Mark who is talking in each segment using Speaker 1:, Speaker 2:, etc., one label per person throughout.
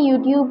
Speaker 1: YouTube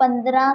Speaker 1: 15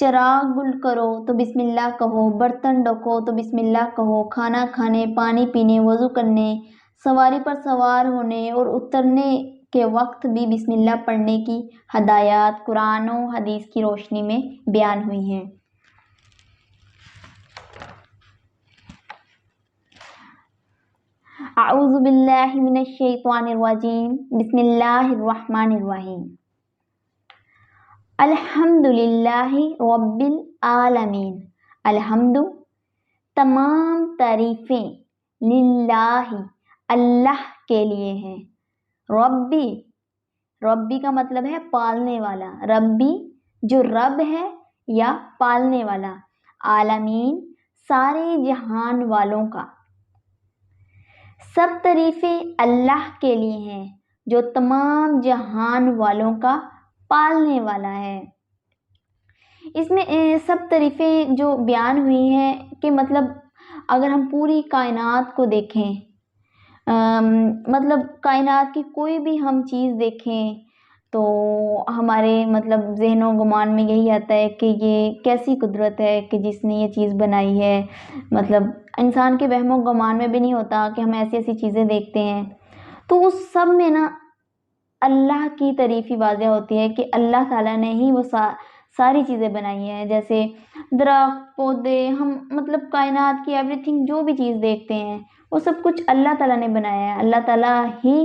Speaker 1: چراغ گل کرو تو بسم اللہ کہو، برتن ڈھکو تو بسم اللہ کہو، کھانا کھانے، پانی پینے، وضو کرنے، سواری پر سوار ہونے اور اترنے کے وقت بھی بسم اللہ پڑھنے کی ہدایات قرآن و حدیث کی روشنی میں بیان ہوئی ہیں۔ اعوذ باللہ من الشیطان الرجیم، بسم اللہ الرحمن الرحیم۔ الحمد للہ رب العالمین، الحمد تمام تعریفیں، للہ اللہ کے لیے ہیں، ربی کا مطلب ہے پالنے والا، ربی جو رب ہے یا پالنے والا، عالمین سارے جہان والوں کا، سب تعریفیں اللہ کے لیے ہیں جو تمام جہان والوں کا پالنے والا ہے۔ اس میں سب تعریفیں جو بیان ہوئی ہیں کہ مطلب اگر ہم پوری کائنات کو دیکھیں، مطلب کائنات کی کوئی بھی ہم چیز دیکھیں تو ہمارے مطلب ذہن و گمان میں یہی آتا ہے کہ یہ کیسی قدرت ہے کہ جس نے یہ چیز بنائی ہے۔ مطلب انسان کے وہم و گمان میں بھی نہیں ہوتا کہ ہم ایسی ایسی چیزیں دیکھتے ہیں، تو اس سب میں نا اللہ کی تعریف ہی واضح ہوتی ہے کہ اللہ تعالیٰ نے ہی وہ ساری چیزیں بنائی ہیں، جیسے درخت، پودے، ہم مطلب کائنات کی ایوری تھنگ جو بھی چیز دیکھتے ہیں وہ سب کچھ اللہ تعالیٰ نے بنایا ہے، اللہ تعالیٰ ہی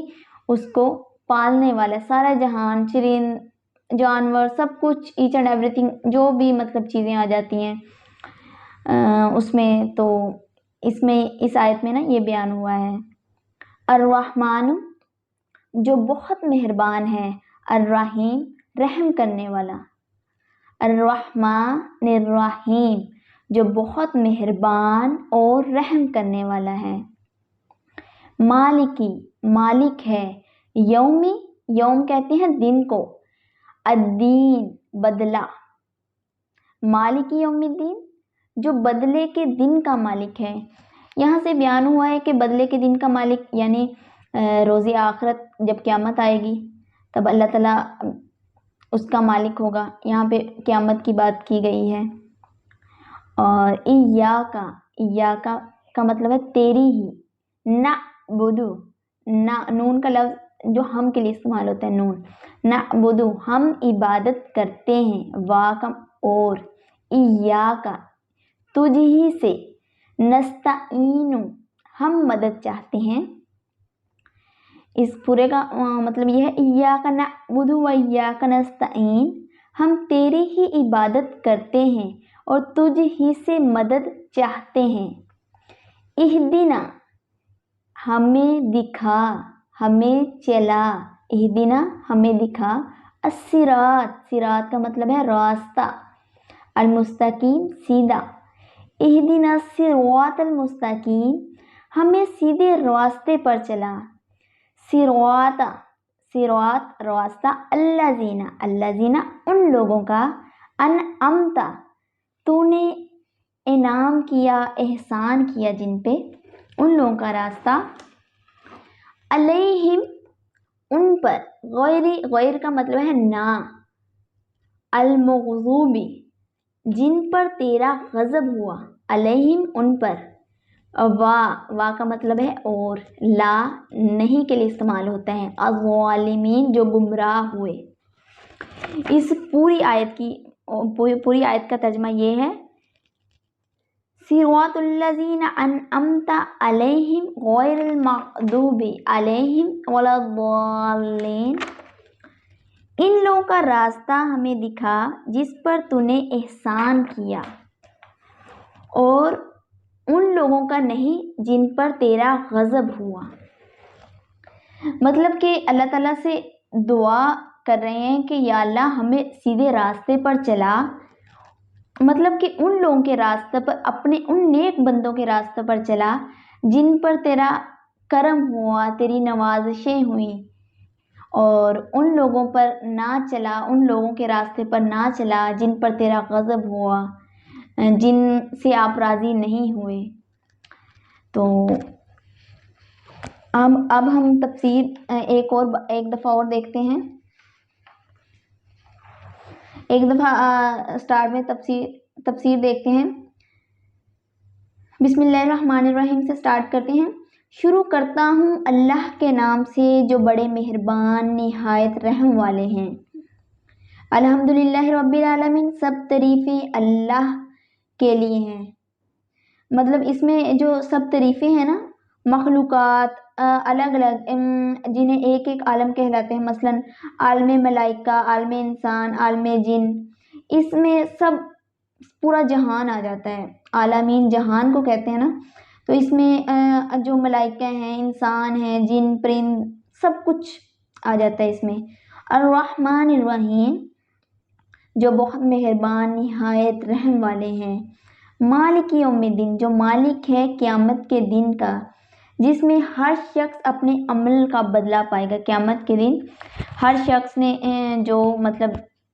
Speaker 1: اس کو پالنے والا ہے۔ سارا جہان، چرند، جانور، سب کچھ، ایچ اینڈ ایوری تھنگ جو بھی مطلب چیزیں آ جاتی ہیں اس میں، تو اس میں اس آیت میں نا یہ بیان ہوا ہے۔ الرحمن جو بہت مہربان ہے، الرحیم رحم کرنے والا، الرحمن الرحیم جو بہت مہربان اور رحم کرنے والا ہے۔ مالکی مالک ہے، یومی یوم کہتے ہیں دن کو، الدین بدلہ، مالکی یوم الدین جو بدلے کے دن کا مالک ہے۔ یہاں سے بیان ہوا ہے کہ بدلے کے دن کا مالک یعنی روز آخرت جب قیامت آئے گی تب اللہ تعالیٰ اس کا مالک ہوگا، یہاں پہ قیامت کی بات کی گئی ہے۔ اور ایاکا کا مطلب ہے تیری ہی، نعبدو، نون کا لفظ جو ہم کے لیے استعمال ہوتا ہے، نون، نعبدو ہم عبادت کرتے ہیں، وا کا اور، ایاکا تجھ ہی سے، نستعین ہم مدد چاہتے ہیں۔ اس پورے کا مطلب یہ ہے ایاک نعبد و ایاک نستعین، ہم تیری ہی عبادت کرتے ہیں اور تجھ ہی سے مدد چاہتے ہیں۔ اہدنا ہمیں دکھا، ہمیں چلا، اہدنا ہمیں دکھا، الصراط صراط کا مطلب ہے راستہ، المستقیم سیدھا، اہدنا الصراط المستقیم ہمیں سیدھے راستے پر چلا، صراط صراط راستہ، الذین ان لوگوں کا، انعمت تو نے انعام کیا، احسان کیا جن پہ، ان لوگوں کا راستہ، علیہم ان پر، غیر کا مطلب ہے نہ، المغضوبی جن پر تیرا غضب ہوا، علیہم ان پر، وا کا مطلب ہے اور، لا نہیں کے لیے استعمال ہوتا ہے، الظالمین جو گمراہ ہوئے۔ اس پوری آیت کا ترجمہ یہ ہے، صراط الذین انعمت علیہم غیر المغضوب علیہم ولا الضالین، ان لوگوں کا راستہ ہمیں دکھا جس پر تو نے احسان کیا، اور ان لوگوں کا نہیں جن پر تیرا غضب ہوا۔ مطلب کہ اللہ تعالیٰ سے دعا کر رہے ہیں کہ یا اللہ ہمیں سیدھے راستے پر چلا، مطلب کہ ان لوگوں کے راستے پر، اپنے ان نیک بندوں کے راستے پر چلا جن پر تیرا کرم ہوا، تیری نوازشیں ہوئیں، اور ان لوگوں پر نہ چلا، ان لوگوں کے راستے پر نہ چلا جن پر تیرا غضب ہوا، جن سے آپ راضی نہیں ہوئے۔ تو اب ہم تفسیر ایک دفعہ اور دیکھتے ہیں۔ ایک دفعہ سٹارٹ میں تفسیر دیکھتے ہیں۔ بسم اللہ الرحمن الرحیم سے سٹارٹ کرتے ہیں۔ شروع کرتا ہوں اللہ کے نام سے جو بڑے مہربان نہایت رحم والے ہیں۔ الحمدللہ رب العالمین، سب تعریفیں اللہ کے لیے ہیں۔ مطلب اس میں جو سب تعریفیں ہیں نا، مخلوقات الگ الگ جنہیں ایک ایک عالم کہلاتے ہیں، مثلا عالم ملائکہ، عالم انسان، عالم جن، اس میں سب پورا جہان آ جاتا ہے۔ عالمین جہان کو کہتے ہیں نا، تو اس میں جو ملائکہ ہیں، انسان ہیں، جن، پرند، سب کچھ آ جاتا ہے اس میں۔ الرحمن الرحیم، جو بہت مہربان نہایت رحم والے ہیں۔ مالک یوم الدین، جو مالک ہے قیامت کے دن کا، جس میں ہر شخص اپنے عمل کا بدلہ پائے گا۔ قیامت کے دن ہر شخص نے جو مطلب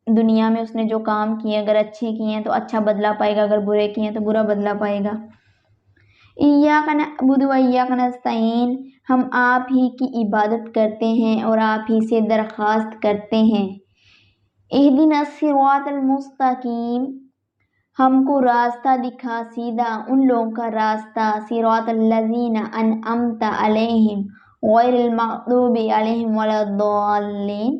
Speaker 1: دنیا میں اس نے جو کام کیے، اگر اچھے کیے ہیں تو اچھا بدلہ پائے گا، اگر برے کیے ہیں تو برا بدلہ پائے گا۔ ایاک نعبد و ایاک نستعین، ہم آپ ہی کی عبادت کرتے ہیں اور آپ ہی سے درخواست کرتے ہیں۔ اہدنا الصراط المستقیم، ہم کو راستہ دکھا سیدھا ان لوگوں کا راستہ، صراط الذین انعمت علیہم غیر المغضوب علیہم ولا الضالین،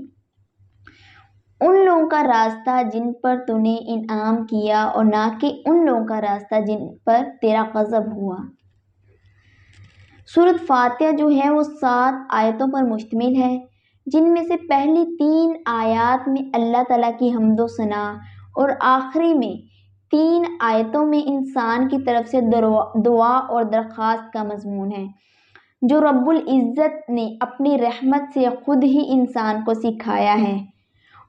Speaker 1: ان لوگوں کا راستہ جن پر تو نے انعام کیا اور نہ کہ ان لوگوں کا راستہ جن پر تیرا غضب ہوا۔ سورۃ فاتحہ جو ہے وہ 7 آیتوں پر مشتمل ہے، جن میں سے پہلی 3 آیات میں اللہ تعالیٰ کی حمد و ثنا اور آخری میں 3 آیتوں میں انسان کی طرف سے دعا اور درخواست کا مضمون ہے، جو رب العزت نے اپنی رحمت سے خود ہی انسان کو سکھایا ہے۔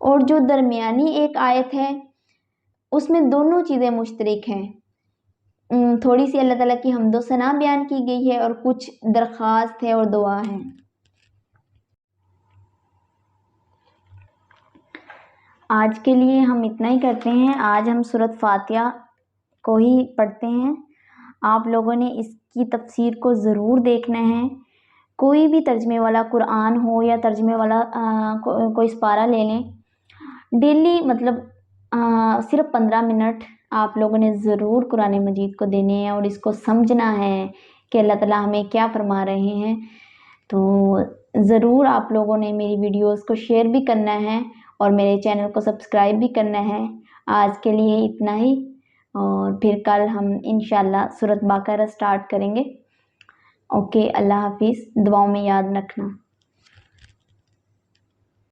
Speaker 1: اور جو درمیانی ایک آیت ہے اس میں دونوں چیزیں مشترک ہیں، تھوڑی سی اللہ تعالیٰ کی حمد و ثنا بیان کی گئی ہے اور کچھ درخواست ہے اور دعا ہے۔ آج کے لیے ہم اتنا ہی کرتے ہیں۔ آج ہم سورۃ فاتحہ کو ہی پڑھتے ہیں۔ آپ لوگوں نے اس کی تفسیر کو ضرور دیکھنا ہے۔ کوئی بھی ترجمے والا قرآن ہو یا ترجمے والا کوئی سپارہ لے لیں، ڈیلی مطلب صرف 15 منٹ آپ لوگوں نے ضرور قرآن مجید کو دینے ہیں اور اس کو سمجھنا ہے کہ اللہ تعالیٰ ہمیں کیا فرما رہے ہیں۔ تو ضرور آپ لوگوں نے میری ویڈیوز کو شیئر بھی کرنا ہے اور میرے چینل کو سبسکرائب بھی کرنا ہے۔ آج کے لیے اتنا ہی، اور پھر کل ہم انشاءاللہ سورۃ بقرہ سٹارٹ کریں گے۔ اوکے، اللہ حافظ، دعاؤں میں یاد رکھنا۔